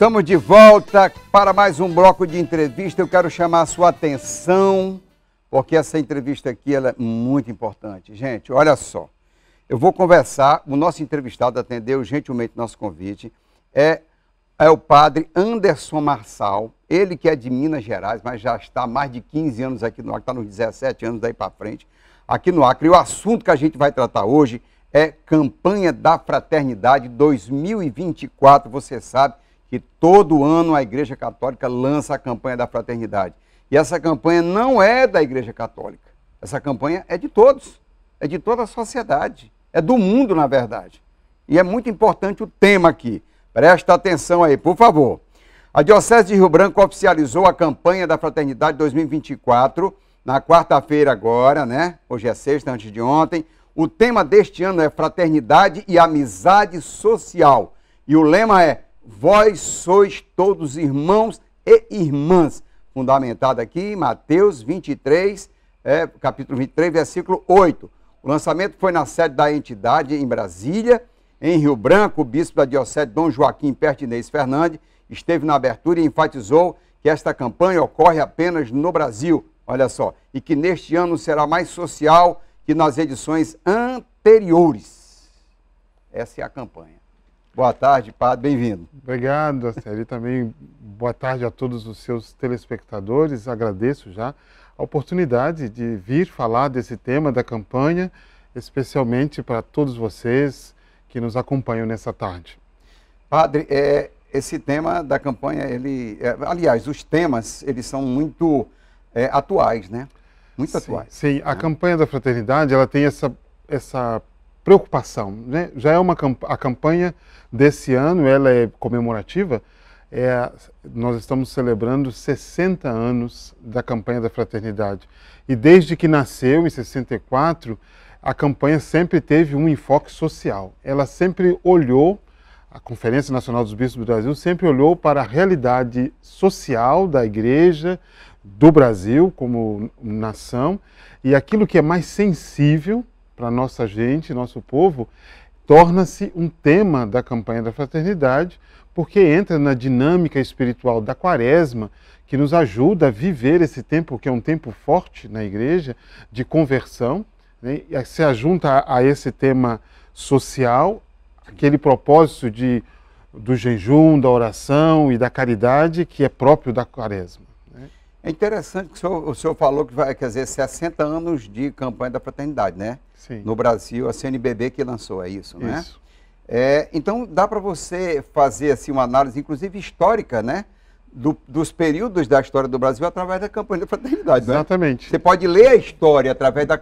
Estamos de volta para mais um bloco de entrevista. Eu quero chamar a sua atenção, porque essa entrevista aqui ela é muito importante. Gente, olha só. Eu vou conversar, o nosso entrevistado atendeu gentilmente nosso convite, é o padre Anderson Marçal, ele que é de Minas Gerais, mas já está há mais de 15 anos aqui no Acre, está nos 17 anos daí para frente, aqui no Acre. E o assunto que a gente vai tratar hoje é Campanha da Fraternidade 2024. Você sabe que todo ano a Igreja Católica lança a Campanha da Fraternidade. E essa campanha não é da Igreja Católica, essa campanha é de todos, é de toda a sociedade, é do mundo, na verdade. E é muito importante o tema aqui. Presta atenção aí, por favor. A Diocese de Rio Branco oficializou a Campanha da Fraternidade 2024 na quarta-feira agora, né? Hoje é sexta, antes de ontem. O tema deste ano é Fraternidade e Amizade Social. E o lema é Vós sois todos irmãos e irmãs. Fundamentado aqui em Mateus 23, capítulo 23, versículo 8. O lançamento foi na sede da entidade em Brasília. Em Rio Branco, o bispo da Diocese, Dom Joaquim Pertinez Fernandes, esteve na abertura e enfatizou que esta campanha ocorre apenas no Brasil, olha só, e que neste ano será mais social que nas edições anteriores. Essa é a campanha. Boa tarde, padre, bem-vindo. Obrigado, Asteri. Também boa tarde a todos os seus telespectadores. Agradeço já a oportunidade de vir falar desse tema da campanha, especialmente para todos vocês que nos acompanham nessa tarde. Padre, esse tema da campanha, aliás, os temas, eles são muito atuais, né? Muito atuais. Sim, a campanha da fraternidade, ela tem essa preocupação, né? Já é a campanha desse ano, ela é comemorativa, nós estamos celebrando 60 anos da campanha da fraternidade. E desde que nasceu, em 64, a campanha sempre teve um enfoque social. Ela sempre olhou, a Conferência Nacional dos Bispos do Brasil sempre olhou para a realidade social da Igreja, do Brasil como nação, e aquilo que é mais sensível para a nossa gente, nosso povo, torna-se um tema da campanha da fraternidade, porque entra na dinâmica espiritual da Quaresma, que nos ajuda a viver esse tempo, que é um tempo forte na Igreja, de conversão, né? E se ajunta a esse tema social, aquele propósito do jejum, da oração e da caridade que é próprio da Quaresma. Né? É interessante que o senhor falou que vai, quer dizer, 60 anos de campanha da fraternidade, né? Sim. No Brasil, a CNBB que lançou, é isso, né? Isso. Então, dá para você fazer assim, uma análise, inclusive histórica, né? Dos períodos da história do Brasil através da campanha da fraternidade, né? Exatamente. Você pode ler a história através das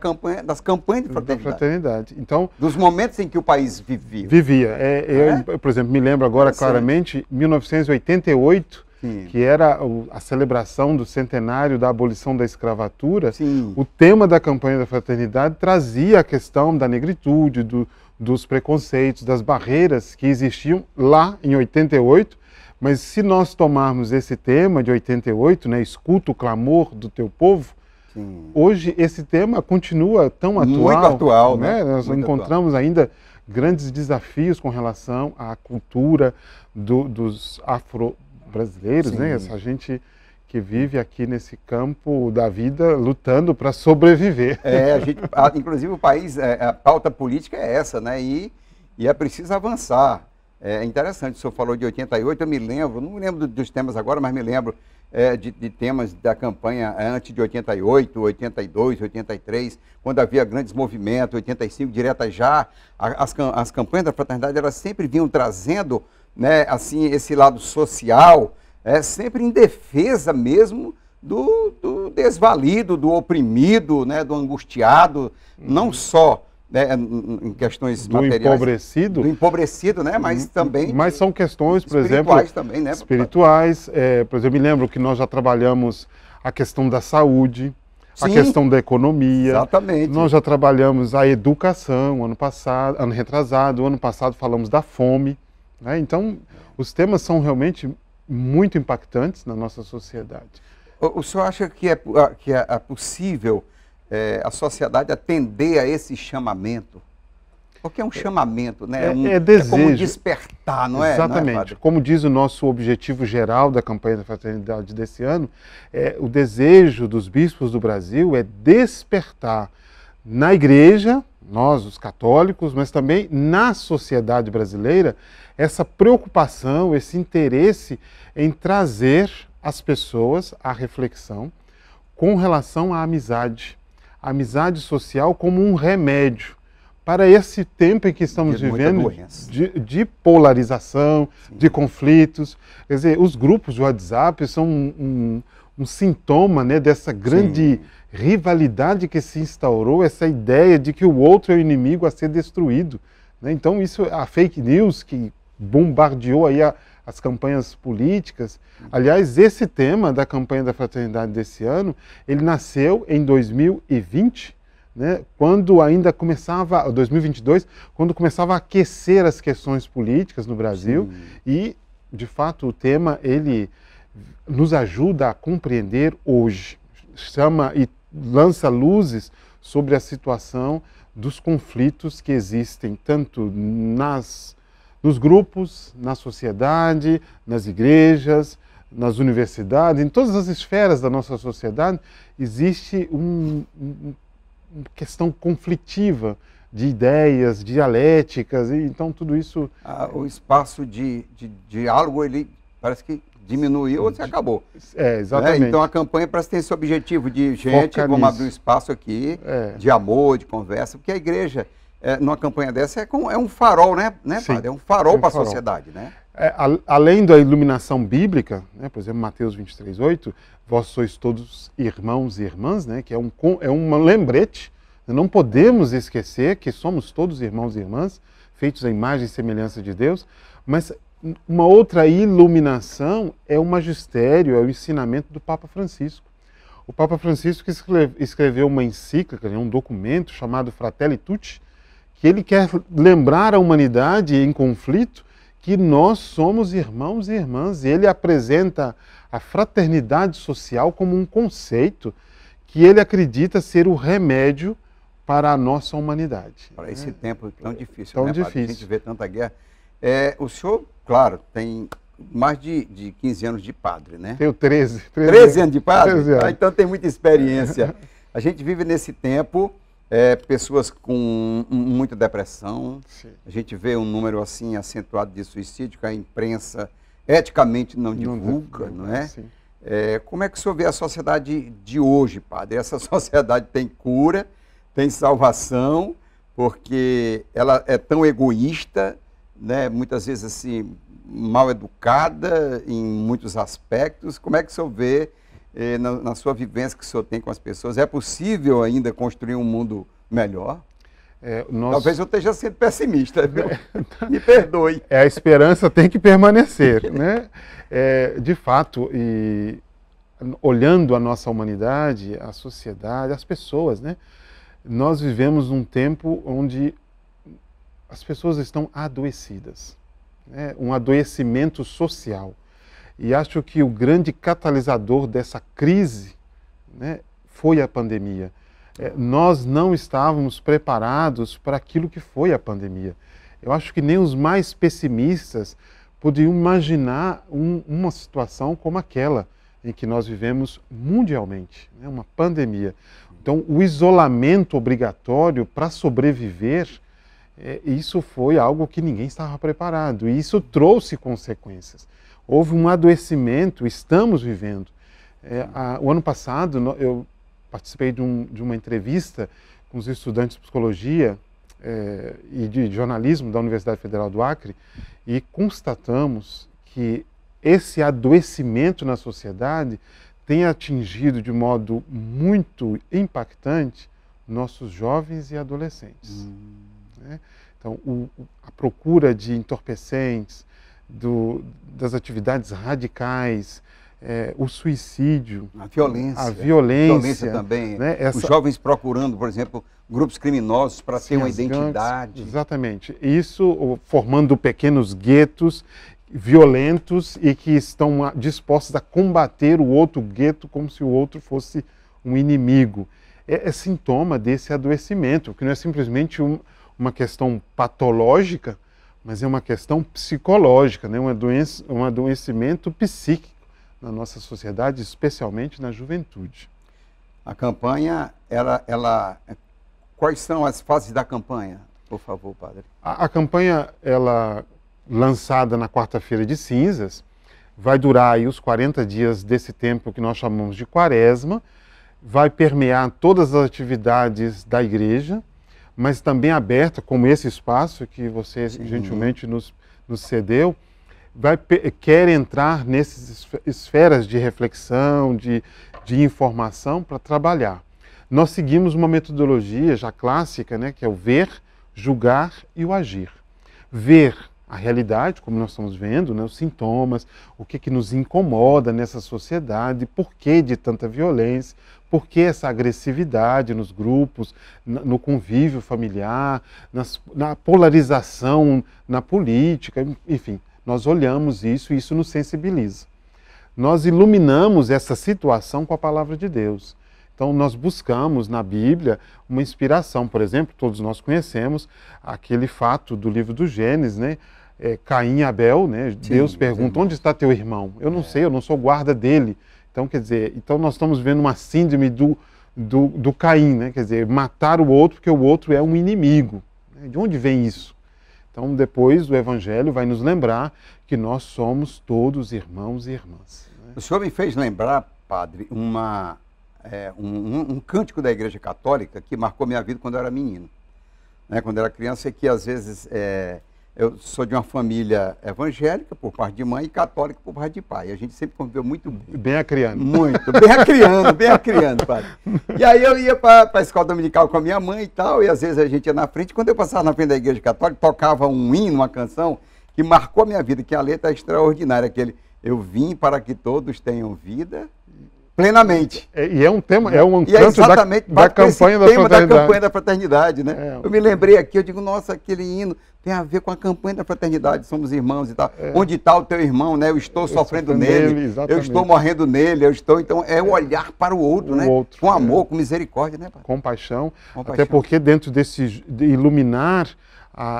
campanhas de fraternidade. Então, dos momentos em que o país vivia. Eu, por exemplo, me lembro agora claramente, 1988, que era a celebração do centenário da abolição da escravatura. Sim. O tema da campanha da fraternidade trazia a questão da negritude, dos preconceitos, das barreiras que existiam lá em 88. Mas se nós tomarmos esse tema de 88, né, escuta o clamor do teu povo, sim, hoje esse tema continua tão atual. Muito atual, né? Nós muito encontramos atual. Ainda grandes desafios com relação à cultura dos afro-brasileiros, né? Essa gente que vive aqui nesse campo da vida lutando para sobreviver. Inclusive o país, a pauta política é essa, né? E é preciso avançar. É interessante, o senhor falou de 88, eu me lembro, não me lembro dos temas agora, mas me lembro de temas da campanha antes de 88, 82, 83, quando havia grandes movimentos, 85, diretas já, as campanhas da fraternidade, elas sempre vinham trazendo, né, assim, esse lado social, sempre em defesa mesmo do desvalido, do oprimido, né, do angustiado, não só em questões materiais. Do empobrecido, né? Mas também... Mas são questões, por exemplo... Espirituais também, né? Espirituais. Por exemplo, me lembro que nós já trabalhamos a questão da saúde, sim, a questão da economia. Exatamente. Nós já trabalhamos a educação, ano retrasado, ano passado falamos da fome. Né? Então, os temas são realmente muito impactantes na nossa sociedade. O senhor acha que é possível a sociedade atender a esse chamamento? Porque é um chamamento, né? É desejo. É como despertar, não é? Exatamente. Não é, como diz o nosso objetivo geral da campanha da fraternidade desse ano, o desejo dos bispos do Brasil é despertar na igreja, nós os católicos, mas também na sociedade brasileira, essa preocupação, esse interesse em trazer as pessoas à reflexão com relação à amizade. A amizade social como um remédio para esse tempo em que estamos vivendo de polarização, sim, de conflitos. Quer dizer, os grupos de WhatsApp são um sintoma, né, dessa grande, sim, rivalidade que se instaurou, essa ideia de que o outro é o inimigo a ser destruído, né? Então isso, a fake news que bombardeou aí as campanhas políticas. Aliás, esse tema da campanha da fraternidade desse ano, ele nasceu em 2020, né, quando ainda começava, 2022, quando começava a aquecer as questões políticas no Brasil. Sim. E, de fato, o tema, ele nos ajuda a compreender hoje, chama e lança luzes sobre a situação dos conflitos que existem, tanto nos grupos, na sociedade, nas igrejas, nas universidades, em todas as esferas da nossa sociedade, existe uma questão conflitiva de ideias, dialéticas, e então tudo isso... o espaço de diálogo, ele parece que diminuiu ou se acabou. Exatamente. Então a campanha parece que tem esse objetivo de, gente, vamos abrir um espaço aqui de amor, de conversa, porque a igreja, numa campanha dessa, é um farol, né padre? É um farol para a sociedade, né? Além da iluminação bíblica, né, por exemplo, Mateus 23:8, vós sois todos irmãos e irmãs, né, que é um lembrete. Não podemos esquecer que somos todos irmãos e irmãs, feitos à imagem e semelhança de Deus, mas uma outra iluminação é o magistério, é o ensinamento do Papa Francisco. O Papa Francisco escreveu uma encíclica, um documento chamado Fratelli Tutti, que ele quer lembrar à humanidade em conflito que nós somos irmãos e irmãs. E ele apresenta a fraternidade social como um conceito que ele acredita ser o remédio para a nossa humanidade. Para esse tempo tão difícil, tão né, difícil. Padre? A gente vê tanta guerra. O senhor, claro, tem mais de 15 anos de padre, né? Tenho 13. 13 anos de padre? 13 anos. Então tem muita experiência. A gente vive nesse tempo, pessoas com muita depressão. Sim. A gente vê um número assim acentuado de suicídio que a imprensa eticamente não divulga, não é? Sim. Como é que o senhor vê a sociedade de hoje, padre? Essa sociedade tem cura, tem salvação, porque ela é tão egoísta, né? Muitas vezes assim, mal educada em muitos aspectos. Como é que o senhor vê, na sua vivência que o senhor tem com as pessoas, é possível ainda construir um mundo melhor? Talvez eu esteja sendo pessimista, viu? Me perdoe. A esperança tem que permanecer, né? De fato, e olhando a nossa humanidade, a sociedade, as pessoas, né? Nós vivemos num tempo onde as pessoas estão adoecidas, né? Um adoecimento social. E acho que o grande catalisador dessa crise, né, foi a pandemia. Nós não estávamos preparados para aquilo que foi a pandemia. Eu acho que nem os mais pessimistas podiam imaginar uma situação como aquela em que nós vivemos mundialmente, né, uma pandemia. Então, o isolamento obrigatório para sobreviver, isso foi algo que ninguém estava preparado. E isso trouxe consequências. Houve um adoecimento, estamos vivendo. O ano passado, eu participei de uma entrevista com os estudantes de psicologia e de jornalismo da Universidade Federal do Acre e constatamos que esse adoecimento na sociedade tem atingido de modo muito impactante nossos jovens e adolescentes. Né? Então, a procura de entorpecentes, das atividades radicais, o suicídio, a violência também, né? Os jovens procurando, por exemplo, grupos criminosos para ter uma identidade. Exatamente. Isso formando pequenos guetos violentos e que estão dispostos a combater o outro gueto como se o outro fosse um inimigo. É sintoma desse adoecimento, que não é simplesmente uma questão patológica, mas é uma questão psicológica, né? Um adoecimento psíquico na nossa sociedade, especialmente na juventude. A campanha, quais são as fases da campanha, por favor, padre? A campanha, ela lançada na quarta-feira de cinzas, vai durar aí os 40 dias desse tempo que nós chamamos de quaresma, vai permear todas as atividades da igreja, mas também aberta, como esse espaço que você gentilmente nos cedeu, quer entrar nessas esferas de reflexão, de informação para trabalhar. Nós seguimos uma metodologia já clássica, né, que é o ver, julgar e o agir. Ver a realidade, como nós estamos vendo, né, os sintomas, o que nos incomoda nessa sociedade, por que de tanta violência, por que essa agressividade nos grupos, no convívio familiar, na polarização na política, enfim, nós olhamos isso e isso nos sensibiliza. Nós iluminamos essa situação com a palavra de Deus. Então, nós buscamos na Bíblia uma inspiração. Por exemplo, todos nós conhecemos aquele fato do livro do Gênesis, né? Caim e Abel, né? Sim, Deus pergunta, onde está teu irmão? Eu não sei, eu não sou guarda dele. Então, quer dizer, nós estamos vendo uma síndrome do Caim, né? Quer dizer, matar o outro porque o outro é um inimigo. De onde vem isso? Então, depois o Evangelho vai nos lembrar que nós somos todos irmãos e irmãs. Né? O senhor me fez lembrar, padre, um cântico da Igreja Católica que marcou minha vida quando eu era menino. Né? Quando eu era criança, que às vezes eu sou de uma família evangélica por parte de mãe e católica por parte de pai. A gente sempre conviveu muito bem. Bem acriano. Muito, bem acriano, padre. E aí eu ia para a escola dominical com a minha mãe e tal, e às vezes a gente ia na frente. Quando eu passava na frente da Igreja Católica, tocava um hino, uma canção que marcou a minha vida, que a letra é extraordinária, aquele eu vim para que todos tenham vida plenamente. E é um tema, é um canto da campanha da fraternidade, né? Eu me lembrei aqui, eu digo, nossa, aquele hino tem a ver com a campanha da fraternidade, somos irmãos e tal. Onde está o teu irmão, né? Eu estou sofrendo nele, eu estou morrendo nele, então é o olhar para o outro, né? Outro, com amor, com misericórdia, né, pai? Compaixão, até porque dentro de iluminar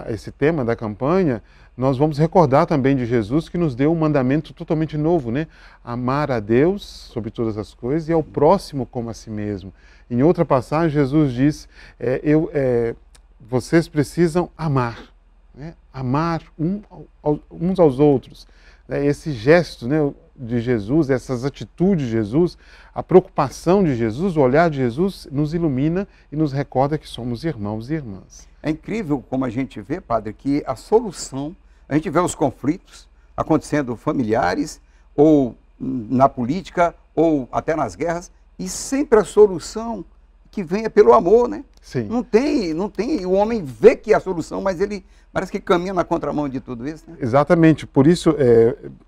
esse tema da campanha, nós vamos recordar também de Jesus que nos deu um mandamento totalmente novo, né? Amar a Deus sobre todas as coisas e ao próximo como a si mesmo. Em outra passagem, Jesus diz, vocês precisam amar, né? Amar uns aos outros. Esse gesto, né, de Jesus, essas atitudes de Jesus, a preocupação de Jesus, o olhar de Jesus nos ilumina e nos recorda que somos irmãos e irmãs. É incrível como a gente vê, padre, que a solução, a gente vê os conflitos acontecendo familiares, ou na política, ou até nas guerras, e sempre a solução que vem é pelo amor, né? Sim. Não tem, o homem vê que é a solução, mas ele parece que caminha na contramão de tudo isso, né? Exatamente, por isso,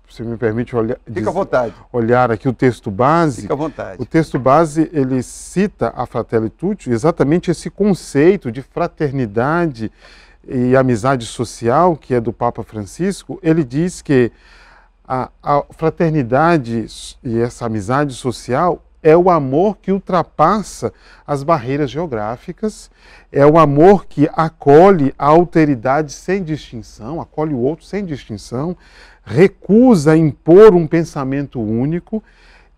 se me permite Fica à vontade. Olhar aqui o texto base. Fica à vontade. O texto base, ele cita a Fratelli Tutti, exatamente esse conceito de fraternidade e amizade social, que é do Papa Francisco. Ele diz que a fraternidade e essa amizade social é o amor que ultrapassa as barreiras geográficas, é o amor que acolhe a alteridade sem distinção, acolhe o outro sem distinção, recusa impor um pensamento único,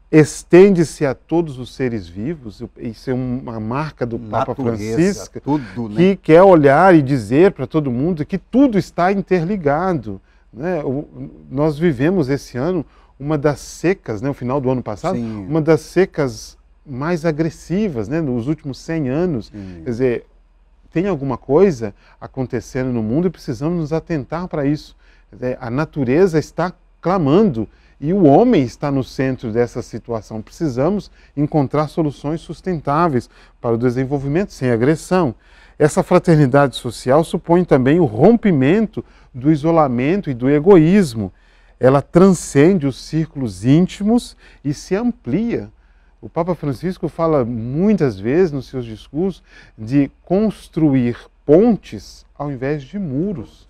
estende-se a todos os seres vivos. Isso é uma marca do Papa Francisco, tudo, né? Que quer olhar e dizer para todo mundo que tudo está interligado, né? Nós vivemos esse ano uma das secas, né, no final do ano passado, Sim. uma das secas mais agressivas, né, nos últimos 100 anos. Sim. Quer dizer, tem alguma coisa acontecendo no mundo e precisamos nos atentar para isso. Quer dizer, a natureza está clamando e o homem está no centro dessa situação. Precisamos encontrar soluções sustentáveis para o desenvolvimento sem agressão. Essa fraternidade social supõe também o rompimento do isolamento e do egoísmo. Ela transcende os círculos íntimos e se amplia. O Papa Francisco fala muitas vezes nos seus discursos de construir pontes ao invés de muros,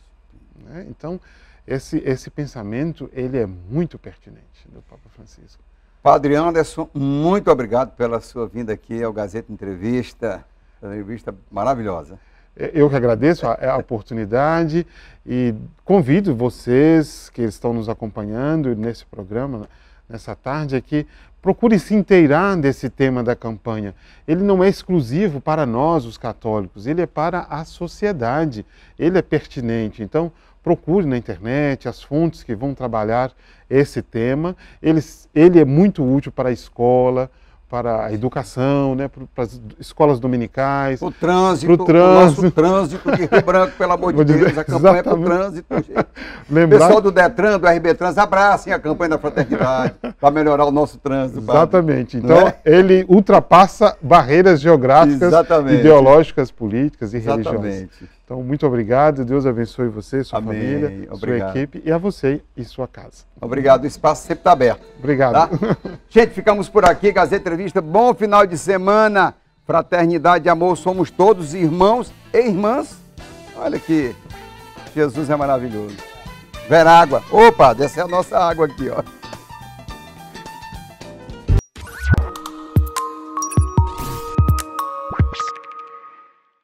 né? Então, esse pensamento ele é muito pertinente do Papa Francisco. Padre Anderson, muito obrigado pela sua vinda aqui ao Gazeta Entrevista, uma entrevista maravilhosa. Eu que agradeço a oportunidade e convido vocês que estão nos acompanhando nesse programa, nessa tarde aqui, procure se inteirar desse tema da campanha. Ele não é exclusivo para nós, os católicos, ele é para a sociedade, ele é pertinente. Então, procure na internet as fontes que vão trabalhar esse tema. Ele é muito útil para a escola, para a educação, né, para as escolas dominicais. O trânsito, o nosso trânsito de Rio Branco, pelo amor de Deus, a campanha é para o trânsito. O pessoal do Detran, do RB Trans, abracem a campanha da fraternidade para melhorar o nosso trânsito. Exatamente. Então, ele ultrapassa barreiras geográficas, ideológicas, políticas e religiosas. Então, muito obrigado. Deus abençoe você, sua família, sua equipe e a você e sua casa. Obrigado. O espaço sempre está aberto. Obrigado. Tá? Gente, ficamos por aqui com as entrevistas. Bom final de semana. Fraternidade e amor. Somos todos irmãos e irmãs. Olha que Jesus é maravilhoso. Ver água. Opa, essa é a nossa água aqui, ó.